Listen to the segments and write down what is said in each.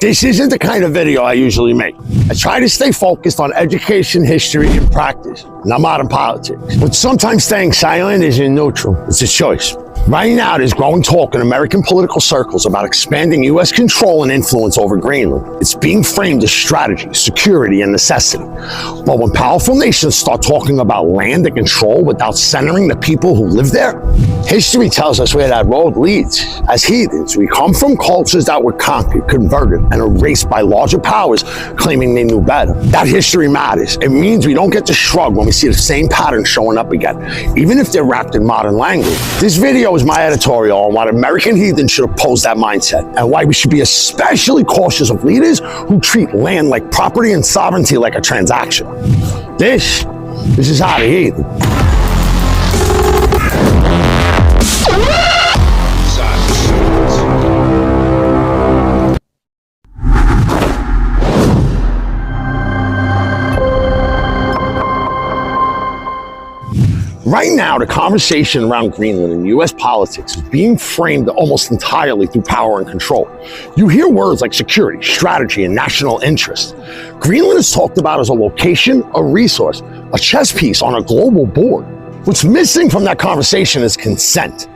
This isn't the kind of video I usually make. I try to stay focused on education, history, and practice, not modern politics. But sometimes staying silent isn't neutral. It's a choice. Right now, there's growing talk in American political circles about expanding U.S. control and influence over Greenland. It's being framed as strategy, security, and necessity. But when powerful nations start talking about land and control without centering the people who live there, history tells us where that road leads. As heathens, we come from cultures that were conquered, converted, and erased by larger powers claiming they knew better. That history matters. It means we don't get to shrug when we see the same pattern showing up again, even if they're wrapped in modern language. This video is my editorial on why American Heathens should oppose that mindset, and why we should be especially cautious of leaders who treat land like property and sovereignty like a transaction. This is how the Heathen. Right now, the conversation around Greenland and U.S. politics is being framed almost entirely through power and control. You hear words like security, strategy, and national interest. Greenland is talked about as a location, a resource, a chess piece on a global board. What's missing from that conversation is consent.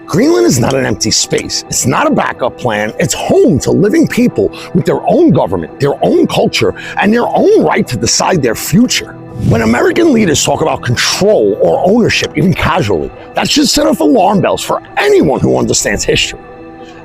Greenland is not an empty space. It's not a backup plan. It's home to living people with their own government, their own culture, and their own right to decide their future. When American leaders talk about control or ownership, even casually, that should set off alarm bells for anyone who understands history.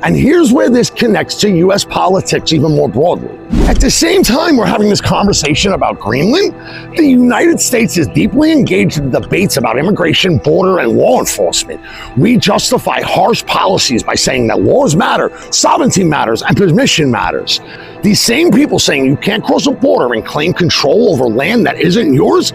And here's where this connects to U.S. politics even more broadly. At the same time we're having this conversation about Greenland, the United States is deeply engaged in debates about immigration, border, and law enforcement. We justify harsh policies by saying that laws matter, sovereignty matters, and permission matters. These same people saying you can't cross a border and claim control over land that isn't yours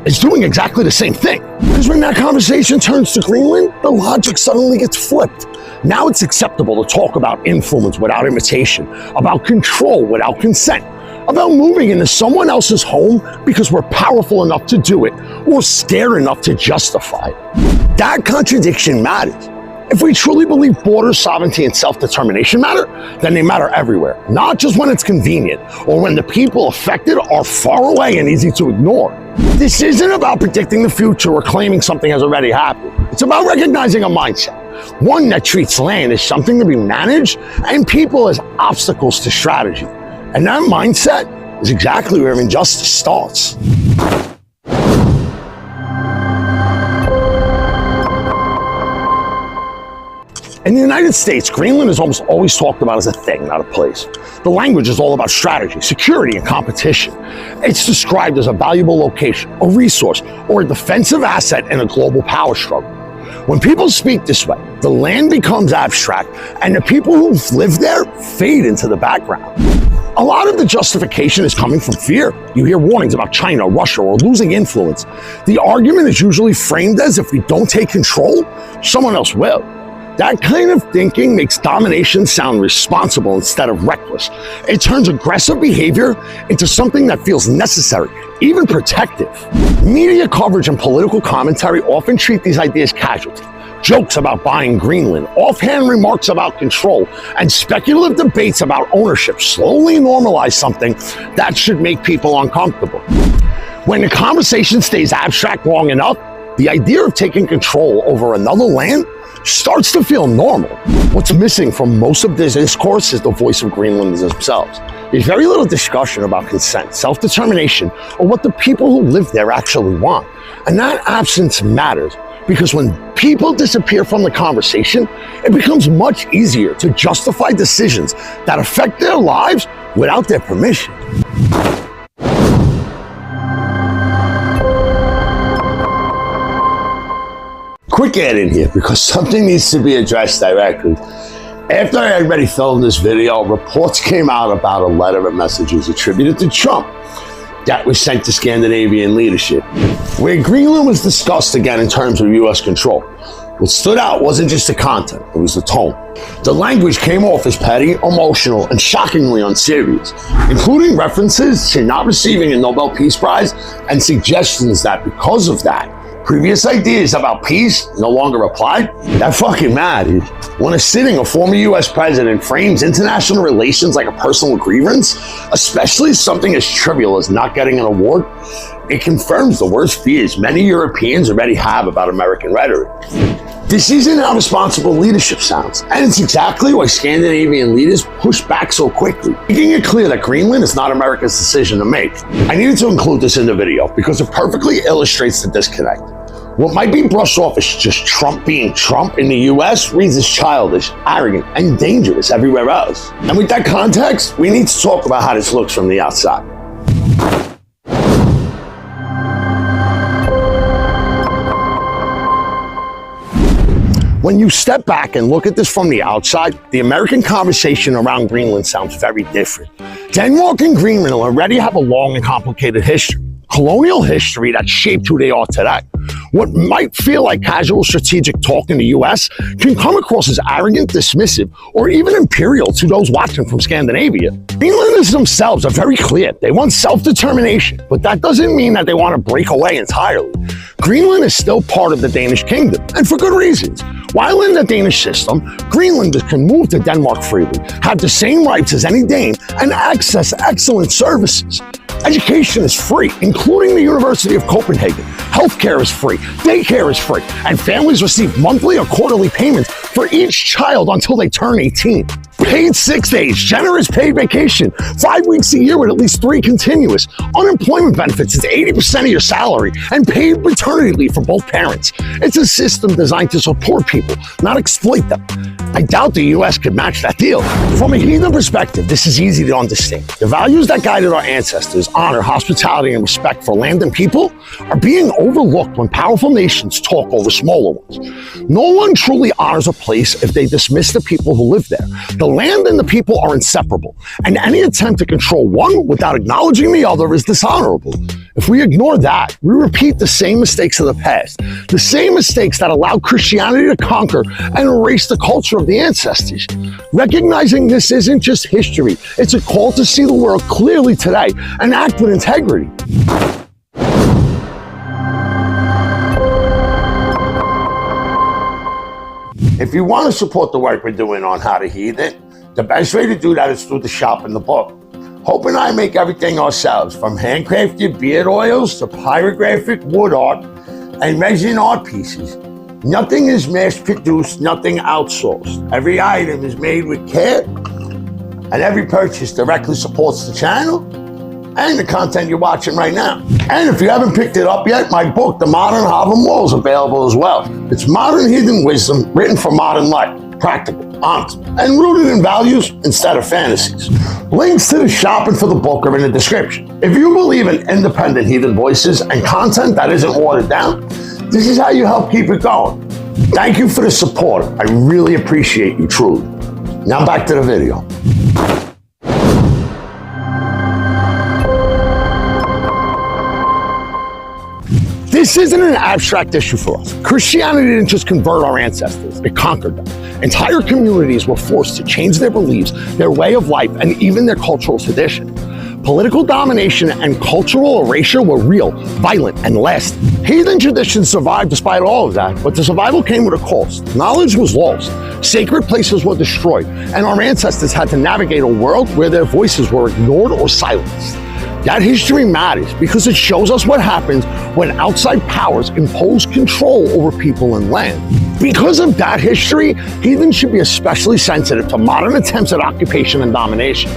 is doing exactly the same thing. Because when that conversation turns to Greenland, the logic suddenly gets flipped. Now it's acceptable to talk about influence without invitation, about control without consent, about moving into someone else's home because we're powerful enough to do it or scared enough to justify it. That contradiction matters. If we truly believe borders, sovereignty, and self-determination matter, then they matter everywhere, not just when it's convenient or when the people affected are far away and easy to ignore. This isn't about predicting the future or claiming something has already happened. It's about recognizing a mindset, one that treats land as something to be managed and people as obstacles to strategy. And that mindset is exactly where injustice starts. In the United States, Greenland is almost always talked about as a thing, not a place. The language is all about strategy, security, and competition. It's described as a valuable location, a resource, or a defensive asset in a global power struggle. When people speak this way, the land becomes abstract, and the people who live there fade into the background. A lot of the justification is coming from fear. You hear warnings about China, Russia, or losing influence. The argument is usually framed as if we don't take control, someone else will. That kind of thinking makes domination sound responsible instead of reckless. It turns aggressive behavior into something that feels necessary, even protective. Media coverage and political commentary often treat these ideas casually. Jokes about buying Greenland, offhand remarks about control, and speculative debates about ownership slowly normalize something that should make people uncomfortable. When the conversation stays abstract long enough, the idea of taking control over another land starts to feel normal. What's missing from most of this discourse is the voice of Greenlanders themselves. There's very little discussion about consent, self-determination, or what the people who live there actually want. And that absence matters, because when people disappear from the conversation, it becomes much easier to justify decisions that affect their lives without their permission. Quick add in here, because something needs to be addressed directly. After I had already filmed this video, reports came out about a letter of messages attributed to Trump that was sent to Scandinavian leadership, where Greenland was discussed again in terms of U.S. control. What stood out wasn't just the content, it was the tone. The language came off as petty, emotional, and shockingly unserious, including references to not receiving a Nobel Peace Prize and suggestions that because of that, Previous ideas about peace no longer apply? That fucking matters. When a sitting or former US president frames international relations like a personal grievance, especially something as trivial as not getting an award, it confirms the worst fears many Europeans already have about American rhetoric. This isn't how responsible leadership sounds, and it's exactly why Scandinavian leaders push back so quickly, making it clear that Greenland is not America's decision to make. I needed to include this in the video because it perfectly illustrates the disconnect. What might be brushed off as just Trump being Trump in the US reads as childish, arrogant, and dangerous everywhere else. And with that context, we need to talk about how this looks from the outside. When you step back and look at this from the outside, the American conversation around Greenland sounds very different. Denmark and Greenland already have a long and complicated history. Colonial history that shaped who they are today. What might feel like casual strategic talk in the US can come across as arrogant, dismissive, or even imperial to those watching from Scandinavia. Greenlanders themselves are very clear. They want self-determination, but that doesn't mean that they want to break away entirely. Greenland is still part of the Danish Kingdom, and for good reasons. While in the Danish system, Greenlanders can move to Denmark freely, have the same rights as any Dane, and access excellent services. Education is free, including the University of Copenhagen. Healthcare is free, daycare is free, and families receive monthly or quarterly payments for each child until they turn 18. Paid 6 days, generous paid vacation, 5 weeks a year with at least 3 continuous. Unemployment benefits is 80% of your salary, and paid maternity leave for both parents. It's a system designed to support people, not exploit them. I doubt the US could match that deal. From a heathen perspective, this is easy to understand. The values that guided our ancestors, honor, hospitality, and respect for land and people, are being overlooked when powerful nations talk over smaller ones. No one truly honors a place if they dismiss the people who live there. The land and the people are inseparable, and any attempt to control one without acknowledging the other is dishonorable. If we ignore that, we repeat the same mistakes of the past, the same mistakes that allowed Christianity to conquer and erase the culture of the ancestors. Recognizing this isn't just history, it's a call to see the world clearly today and act with integrity. If you want to support the work we're doing on How to Heathen, the best way to do that is through the shop in the book. Hope and I make everything ourselves, from handcrafted beard oils to pyrographic wood art and resin art pieces. Nothing is mass-produced, nothing outsourced. Every item is made with care, and every purchase directly supports the channel and the content you're watching right now. And if you haven't picked it up yet, my book, The Modern Havamal, is available as well. It's modern heathen wisdom written for modern life, practical, honest, and rooted in values instead of fantasies. Links to the shop and for the book are in the description. If you believe in independent heathen voices and content that isn't watered down, this is how you help keep it going. Thank you for the support. I really appreciate you, truly. Now back to the video. This isn't an abstract issue for us. Christianity didn't just convert our ancestors, it conquered them. Entire communities were forced to change their beliefs, their way of life, and even their cultural tradition. Political domination and cultural erasure were real, violent, and lasting. Heathen traditions survived despite all of that, but the survival came with a cost. Knowledge was lost, sacred places were destroyed, and our ancestors had to navigate a world where their voices were ignored or silenced. That history matters because it shows us what happens when outside powers impose control over people and land. Because of that history, heathens should be especially sensitive to modern attempts at occupation and domination.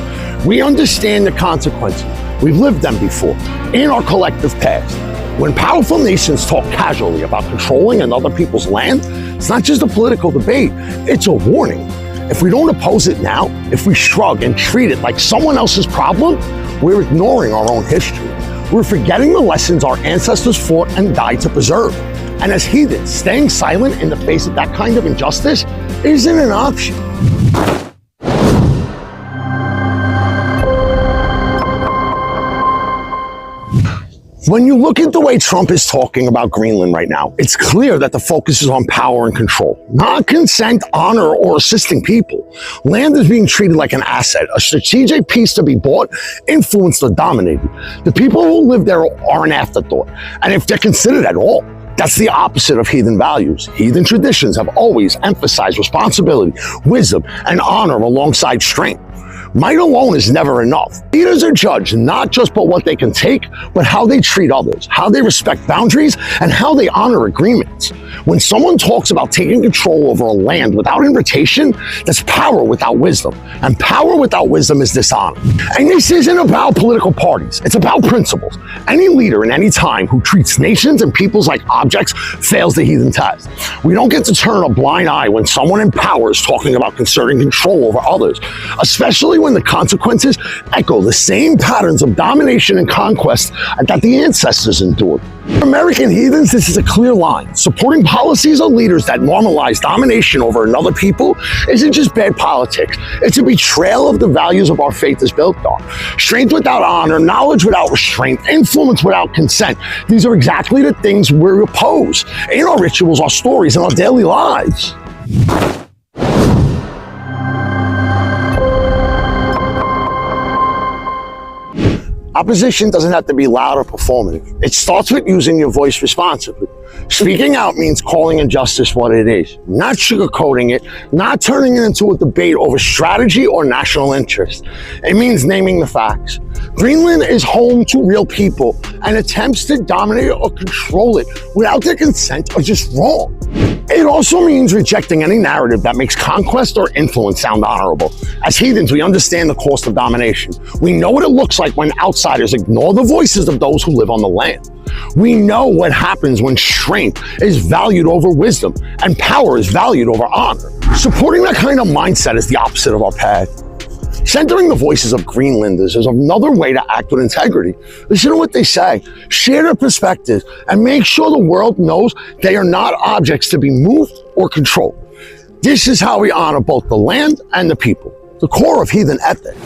We understand the consequences. We've lived them before, in our collective past. When powerful nations talk casually about controlling another people's land, it's not just a political debate, it's a warning. If we don't oppose it now, if we shrug and treat it like someone else's problem, we're ignoring our own history. We're forgetting the lessons our ancestors fought and died to preserve. And as heathens, staying silent in the face of that kind of injustice isn't an option. When you look at the way Trump is talking about Greenland right now, it's clear that the focus is on power and control, not consent, honor, or assisting people. Land is being treated like an asset, a strategic piece to be bought, influenced, or dominated. The people who live there are an afterthought, and if they're considered at all, That's the opposite of heathen values. Heathen traditions have always emphasized responsibility, wisdom, and honor alongside strength. Might alone is never enough. Leaders are judged not just by what they can take, but how they treat others, how they respect boundaries, and how they honor agreements. When someone talks about taking control over a land without invitation, that's power without wisdom. And power without wisdom is dishonor. And this isn't about political parties, it's about principles. Any leader in any time who treats nations and peoples like objects fails the heathen test. We don't get to turn a blind eye when someone in power is talking about concerting control over others, especially when the consequences echo the same patterns of domination and conquest that the ancestors endured. For American heathens, this is a clear line. Supporting policies or leaders that normalize domination over another people isn't just bad politics. It's a betrayal of the values of our faith is built on. Strength without honor, knowledge without restraint, influence without consent. These are exactly the things we oppose in our rituals, our stories, and our daily lives. Opposition doesn't have to be loud or performative. It starts with using your voice responsibly. Speaking out means calling injustice what it is, not sugarcoating it, not turning it into a debate over strategy or national interest. It means naming the facts. Greenland is home to real people, and attempts to dominate or control it without their consent are just wrong. It also means rejecting any narrative that makes conquest or influence sound honorable. As heathens, we understand the cost of domination. We know what it looks like when outsiders ignore the voices of those who live on the land. We know what happens when strength is valued over wisdom and power is valued over honor. Supporting that kind of mindset is the opposite of our path. Centering the voices of Greenlanders is another way to act with integrity. Listen to what they say, share their perspectives, and make sure the world knows they are not objects to be moved or controlled. This is how we honor both the land and the people, the core of heathen ethics.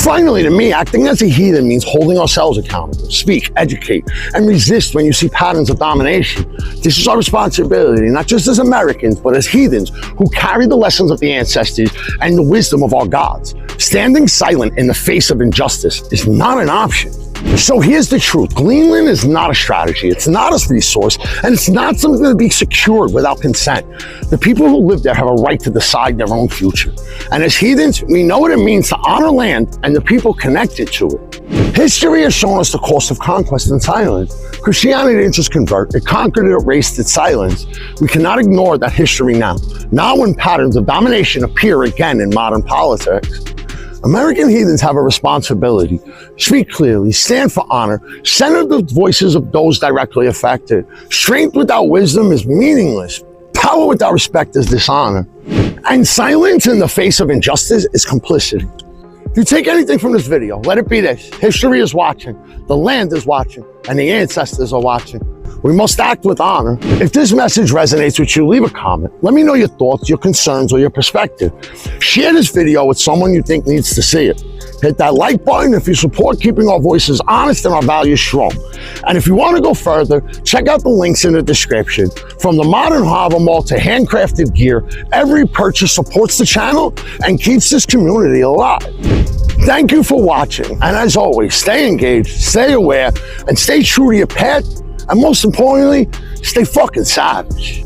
Finally, to me, acting as a heathen means holding ourselves accountable, speak, educate, and resist when you see patterns of domination. This is our responsibility, not just as Americans, but as heathens who carry the lessons of the ancestors and the wisdom of our gods. Standing silent in the face of injustice is not an option. So here's the truth. Greenland is not a strategy, it's not a resource, and it's not something to be secured without consent. The people who live there have a right to decide their own future. And as heathens, we know what it means to honor land and the people connected to it. History has shown us the cost of conquest and silence. Christianity didn't just convert, it conquered, it erased its silence. We cannot ignore that history now, not when patterns of domination appear again in modern politics. American heathens have a responsibility. Speak clearly, stand for honor, center the voices of those directly affected. Strength without wisdom is meaningless. Power without respect is dishonor. And silence in the face of injustice is complicity. If you take anything from this video, let it be this. History is watching, the land is watching, and the ancestors are watching. We must act with honor. If this message resonates with you, leave a comment. Let me know your thoughts, your concerns, or your perspective. Share this video with someone you think needs to see it. Hit that like button if you support keeping our voices honest and our values strong. And if you want to go further, check out the links in the description. From the modern Havamal to handcrafted gear, every purchase supports the channel and keeps this community alive. Thank you for watching. And as always, stay engaged, stay aware, and stay true to your path. And most importantly, stay fucking savage.